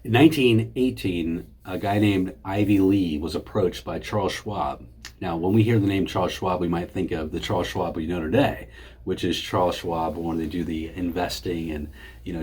In 1918, a guy named Ivy Lee was approached by Charles Schwab. Now, when we hear the name Charles Schwab, we might think of the Charles Schwab we know today, which is Charles Schwab when they do the investing and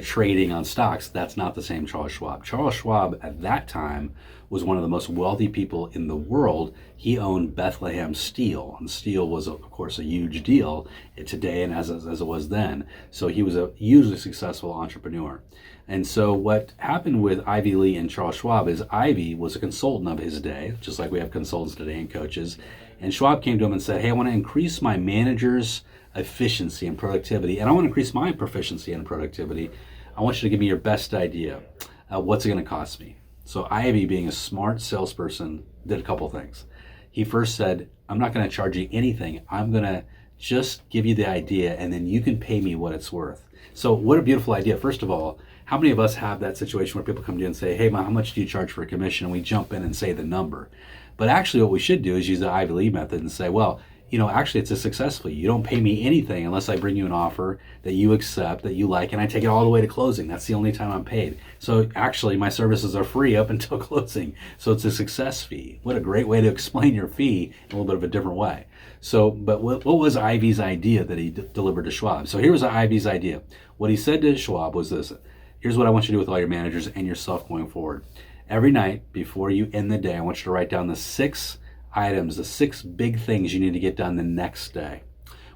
trading on stocks. That's not the same Charles Schwab. Charles Schwab at that time was one of the most wealthy people in the world. He owned Bethlehem Steel, and steel was, of course, a huge deal today and as it was then. So he was a hugely successful entrepreneur. And so what happened with Ivy Lee and Charles Schwab is Ivy was a consultant of his day, just like we have consultants today and coaches. And Schwab came to him and said, hey, I want to increase my manager's efficiency and productivity, and I want to increase my proficiency and productivity. I want you to give me your best idea. What's it going to cost me? So Ivy, being a smart salesperson, did a couple things. He first said, I'm not going to charge you anything. I'm going to just give you the idea, and then you can pay me what it's worth. So what a beautiful idea. First of all, how many of us have that situation where people come to you and say, hey, how much do you charge for a commission? And we jump in and say the number. But actually what we should do is use the Ivy Lee method and say, well, actually it's a success fee. You don't pay me anything unless I bring you an offer that you accept, that you like, and I take it all the way to closing. That's the only time I'm paid. So actually my services are free up until closing. So it's a success fee. What a great way to explain your fee in a little bit of a different way. So, but what was Ivy's idea that he delivered to Schwab? So here was Ivy's idea. What he said to Schwab was this: here's what I want you to do with all your managers and yourself going forward. Every night before you end the day, I want you to write down the 6 items, the 6 big things you need to get done the next day.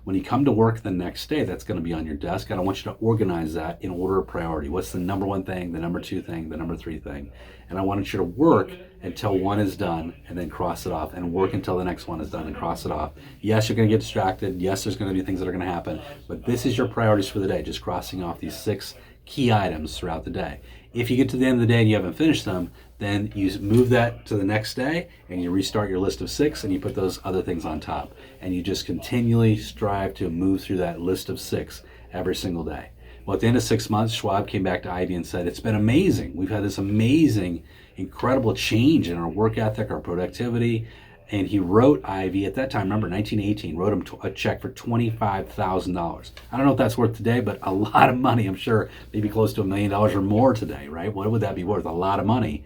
When you come to work the next day, that's going to be on your desk, and I want you to organize that in order of priority. What's the number 1 thing, the number 2 thing, the number 3 thing? And I want you to work until one is done and then cross it off, and work until the next one is done and cross it off. Yes, you're going to get distracted. Yes, there's going to be things that are going to happen, but this is your priorities for the day, just crossing off these 6 key items throughout the day. If you get to the end of the day and you haven't finished them, then you move that to the next day and you restart your list of 6 and you put those other things on top. And you just continually strive to move through that list of 6 every single day. Well, at the end of 6 months, Schwab came back to Ivy and said, it's been amazing. We've had this amazing, incredible change in our work ethic, our productivity. And he wrote Ivy, at that time, remember 1918, wrote him a check for $25,000. I don't know if that's worth today, but a lot of money. I'm sure maybe close to $1 million or more today, right? What would that be worth? A lot of money,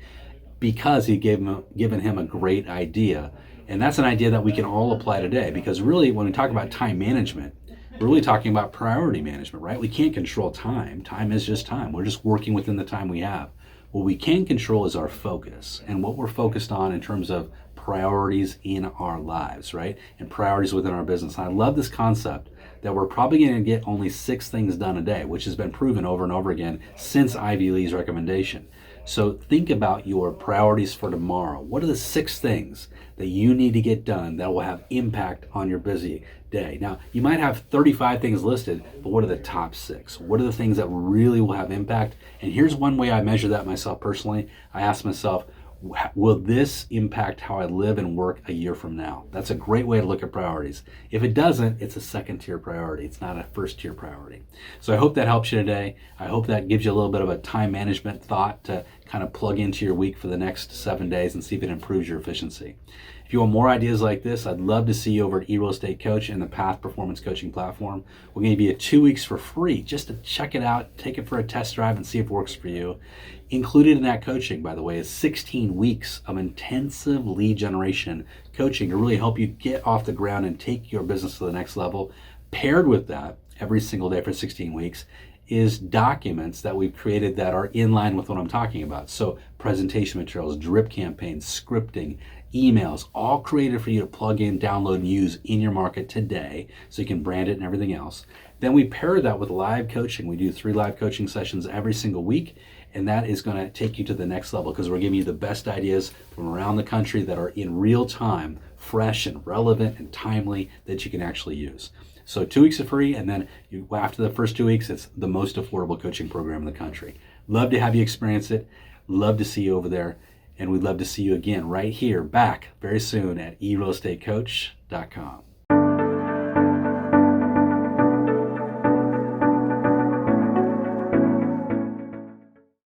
because he given him a great idea. And that's an idea that we can all apply today, because really when we talk about time management, we're really talking about priority management, right? We can't control time. Time is just time. We're just working within the time we have. What we can control is our focus and what we're focused on in terms of priorities in our lives, right? And priorities within our business. And I love this concept that we're probably going to get only 6 things done a day, which has been proven over and over again since Ivy Lee's recommendation. So think about your priorities for tomorrow. What are the 6 things that you need to get done that will have impact on your busy day? Now, you might have 35 things listed, but what are the top 6? What are the things that really will have impact? And here's one way I measure that myself personally. I ask myself, will this impact how I live and work a year from now? That's a great way to look at priorities. If it doesn't, it's a 2nd-tier priority. It's not a 1st-tier priority. So I hope that helps you today. I hope that gives you a little bit of a time management thought to kind of plug into your week for the next 7 days and see if it improves your efficiency. If you want more ideas like this, I'd love to see you over at eRealEstateCoach and the Path Performance Coaching platform. We're going to give you 2 weeks for free just to check it out, take it for a test drive, and see if it works for you. Included in that coaching, by the way, is 16 weeks of intensive lead generation coaching to really help you get off the ground and take your business to the next level. Paired with that, every single day for 16 weeks, is documents that we've created that are in line with what I'm talking about. So presentation materials, drip campaigns, scripting, emails, all created for you to plug in, download, and use in your market today so you can brand it and everything else. Then we pair that with live coaching. We do 3 live coaching sessions every single week, and that is going to take you to the next level because we're giving you the best ideas from around the country that are in real time, fresh and relevant and timely, that you can actually use. So 2 weeks are free, and then after the first 2 weeks, it's the most affordable coaching program in the country. Love to have you experience it. Love to see you over there. And we'd love to see you again right here, back very soon at eRealEstateCoach.com.